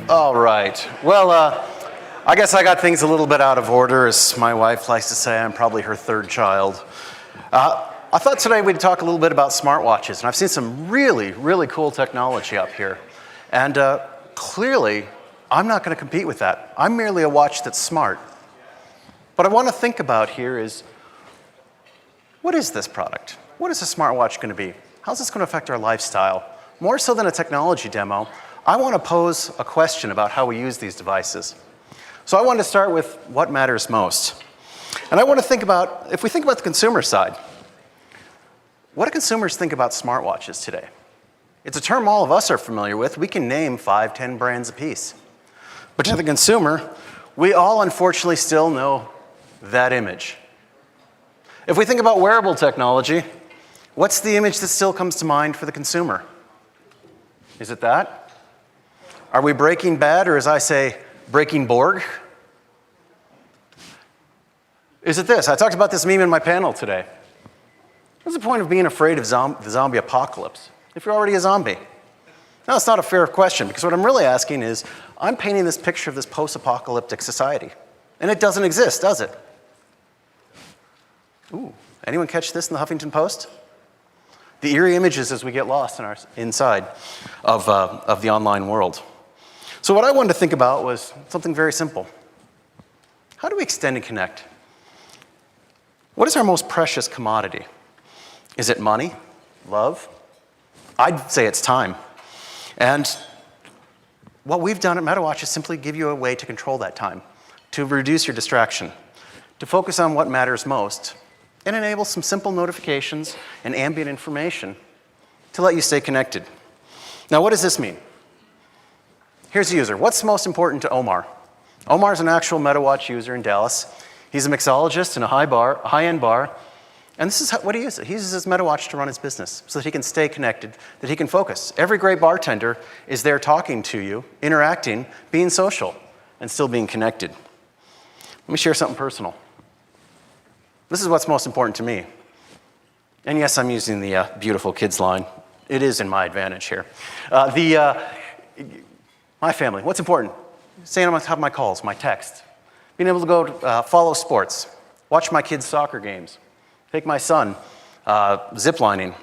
All right. Well, I guess I got things a little bit out of order. As my wife likes to say, I'm probably her third child. I thought today we'd talk a little bit about smartwatches, and I've seen some really, really cool technology up here. And clearly, I'm not going to compete with that. I'm merely a watch that's smart. What I want to think about here is, what is this product? What is a smartwatch going to be? How's this going to affect our lifestyle? More so than a technology demo, I want to pose a question about how we use these devices. So I want to start with what matters most. And I want to think about, if we think about the consumer side, what do consumers think about smartwatches today? It's a term all of us are familiar with. We can name 5, 10 brands apiece. But to the consumer, we all unfortunately still know that image. If we think about wearable technology, what's the image that still comes to mind for the consumer? Is it that? Are we Breaking Bad, or as I say, Breaking Borg? Is it this? I talked about this meme in my panel today. What's the point of being afraid of the zombie apocalypse if you're already a zombie? Now, it's not a fair question, because what I'm really asking is, I'm painting this picture of this post-apocalyptic society. And it doesn't exist, does it? Ooh, anyone catch this in the Huffington Post? The eerie images as we get lost in our inside of the online world. So what I wanted to think about was something very simple. How do we extend and connect? What is our most precious commodity? Is it money? Love? I'd say it's time. And what we've done at MetaWatch is simply give you a way to control that time, to reduce your distraction, to focus on what matters most, and enable some simple notifications and ambient information to let you stay connected. Now, what does this mean? Here's the user. What's most important to Omar? Omar's an actual MetaWatch user in Dallas. He's a mixologist in a high-end bar, and this is what he uses. He uses his MetaWatch to run his business so that he can stay connected, that he can focus. Every great bartender is there talking to you, interacting, being social, and still being connected. Let me share something personal. This is what's most important to me. And yes, I'm using the beautiful kids line. It is in my advantage here. My family, what's important? Staying on top of my calls, my texts. Being able to go follow sports, watch my kids' soccer games, take my son ziplining.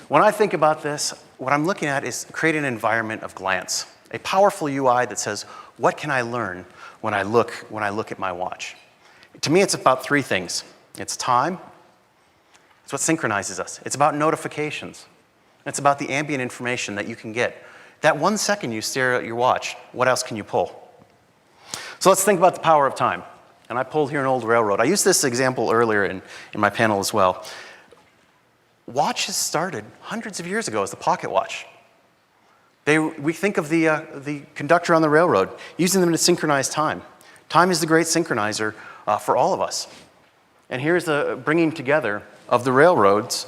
When I think about this, what I'm looking at is creating an environment of glance, a powerful UI that says, what can I learn when I look at my watch? To me, it's about 3 things. It's time. It's what synchronizes us. It's about notifications. It's about the ambient information that you can get. That 1 second you stare at your watch, what else can you pull? So let's think about the power of time. And I pulled here an old railroad. I used this example earlier in my panel as well. Watches started hundreds of years ago as the pocket watch. We think of the conductor on the railroad, using them to synchronize time. Time is the great synchronizer for all of us. And here's the bringing together of the railroads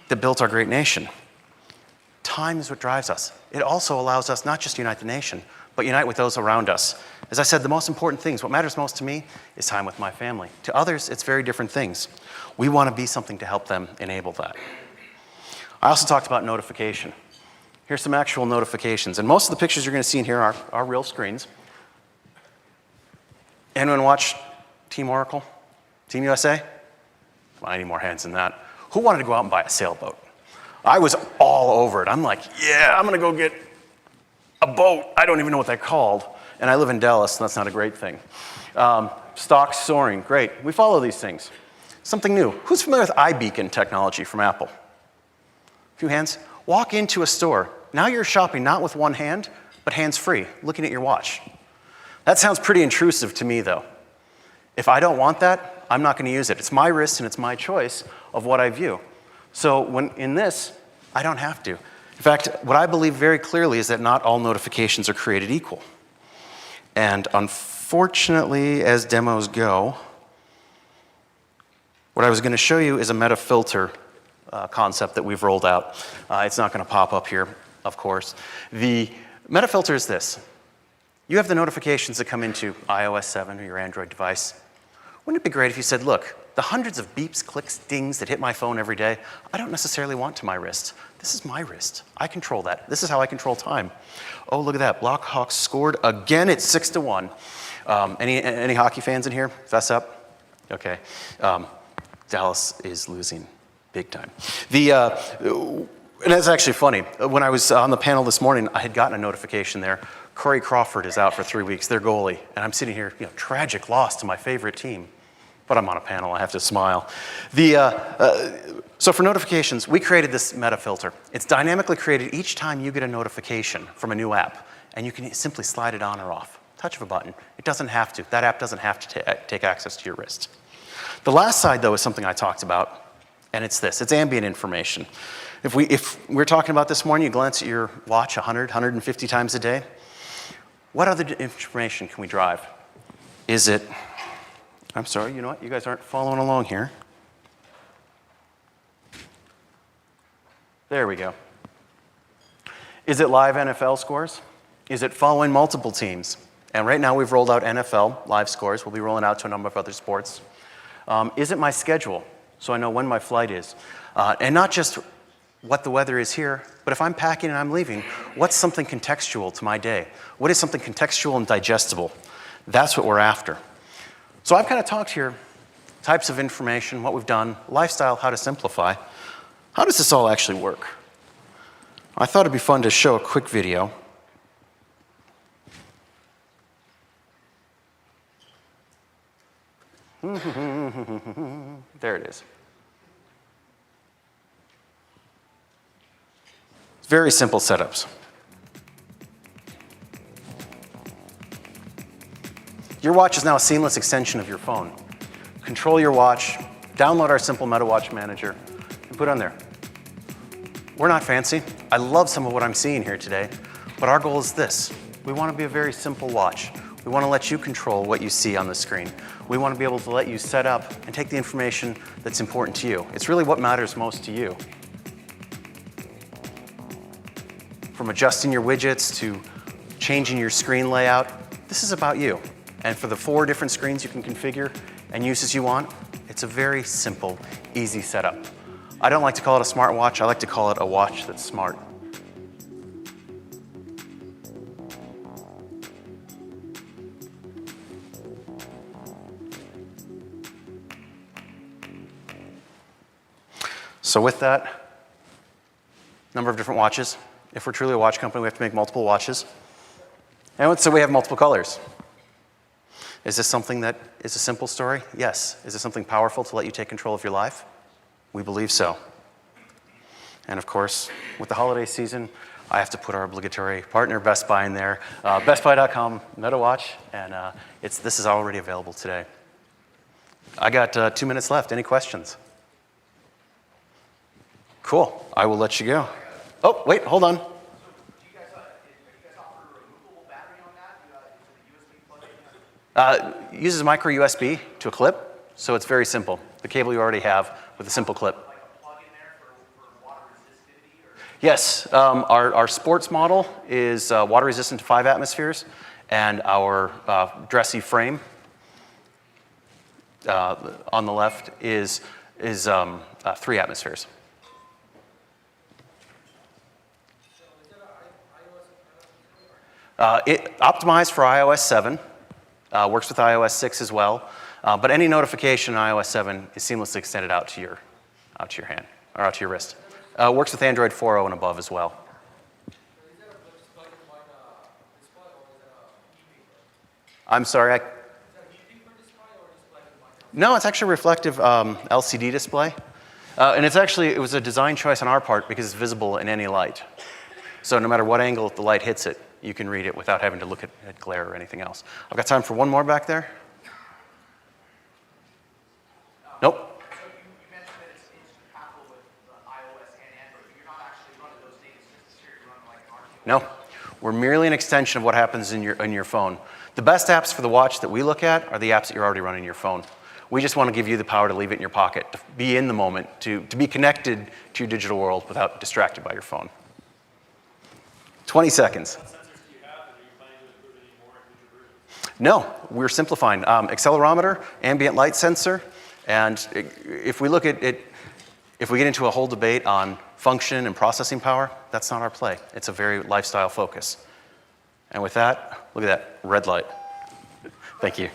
that built our great nation. Time is what drives us. It also allows us not just to unite the nation, but unite with those around us. As I said, the most important things, what matters most to me is time with my family. To others, it's very different things. We want to be something to help them enable that. I also talked about notification. Here's some actual notifications. And most of the pictures you're going to see in here are real screens. Anyone watch Team Oracle? Team USA? Well, I need more hands than that. Who wanted to go out and buy a sailboat? I was all over it. I'm like, yeah, I'm going to go get a boat. I don't even know what they're called. And I live in Dallas, and that's not a great thing. Stocks soaring, great. We follow these things. Something new. Who's familiar with iBeacon technology from Apple? A few hands. Walk into a store. Now you're shopping not with one hand, but hands-free, looking at your watch. That sounds pretty intrusive to me, though. If I don't want that, I'm not going to use it. It's my risk and it's my choice of what I view. So when in this, I don't have to. In fact, what I believe very clearly is that not all notifications are created equal. And unfortunately, as demos go, what I was going to show you is a meta filter concept that we've rolled out. It's not going to pop up here, of course. The meta filter is this. You have the notifications that come into iOS 7 or your Android device. Wouldn't it be great if you said, look, The hundreds of beeps, clicks, dings that hit my phone every day, I don't necessarily want to my wrist. This is my wrist. I control that. This is how I control time. Oh, look at that. Blackhawks scored again. It's 6-1. Any hockey fans in here? Fess up? Okay. Dallas is losing big time. And it's actually funny. When I was on the panel this morning, I had gotten a notification there. Corey Crawford is out for 3 weeks, their goalie. And I'm sitting here, tragic loss to my favorite team. But I'm on a panel, I have to smile. So for notifications, we created this meta filter. It's dynamically created each time you get a notification from a new app, and you can simply slide it on or off. Touch of a button. It doesn't have to. That app doesn't have to take access to your wrist. The last side, though, is something I talked about, and it's this. It's ambient information. If we're talking about this morning, you glance at your watch 100, 150 times a day, what other information can we drive? Is it, I'm sorry, you know what? You guys aren't following along here. There we go. Is it live NFL scores? Is it following multiple teams? And right now we've rolled out NFL live scores. We'll be rolling out to a number of other sports. Is it my schedule? So I know when my flight is. And not just what the weather is here, but if I'm packing and I'm leaving, what's something contextual to my day? What is something contextual and digestible? That's what we're after. So I've kind of talked here, types of information, what we've done, lifestyle, how to simplify. How does this all actually work? I thought it'd be fun to show a quick video. There it is. Very simple setups. Your watch is now a seamless extension of your phone. Control your watch, download our simple MetaWatch manager, and put it on there. We're not fancy. I love some of what I'm seeing here today, but our goal is this. We want to be a very simple watch. We want to let you control what you see on the screen. We want to be able to let you set up and take the information that's important to you. It's really what matters most to you. From adjusting your widgets to changing your screen layout, this is about you. And for the 4 different screens you can configure and use as you want, it's a very simple, easy setup. I don't like to call it a smartwatch. I like to call it a watch that's smart. So with that, number of different watches. If we're truly a watch company, we have to make multiple watches. And so we have multiple colors. Is this something that is a simple story? Yes. Is it something powerful to let you take control of your life? We believe so. And of course, with the holiday season, I have to put our obligatory partner, Best Buy, in there. BestBuy.com, MetaWatch, and this is already available today. I got 2 minutes left. Any questions? Cool. I will let you go. Oh, wait, hold on. So do you guys offer a removable battery on that? Is it a USB plug-in? Uses micro USB to a clip, so it's very simple. The cable you already have with a simple clip. Like a plug in there for water resistivity? Or? Yes, our sports model is water resistant to 5 atmospheres, and our dressy frame on the left is 3 atmospheres. It optimized for iOS 7, works with iOS 6 as well, but any notification in iOS 7 is seamlessly extended out to your hand, or out to your wrist. Works with Android 4.0 and above as well. I'm sorry, No, it's actually a reflective LCD display. And it was a design choice on our part because it's visible in any light. So no matter what angle the light hits it, you can read it without having to look at glare or anything else. I've got time for one more back there. Nope. So you mentioned that it's compatible with iOS and Android. You're not actually running those things just to run like an RTO? No. We're merely an extension of what happens in your phone. The best apps for the watch that we look at are the apps that you're already running in your phone. We just want to give you the power to leave it in your pocket, to be in the moment, to be connected to your digital world without distracted by your phone. 20 seconds. What sensors do you have, and are you planning to include any more in future versions? No, we're simplifying. Accelerometer, ambient light sensor, And if we look at it, if we get into a whole debate on function and processing power, that's not our play. It's a very lifestyle focus. And with that, look at that red light. Thank you.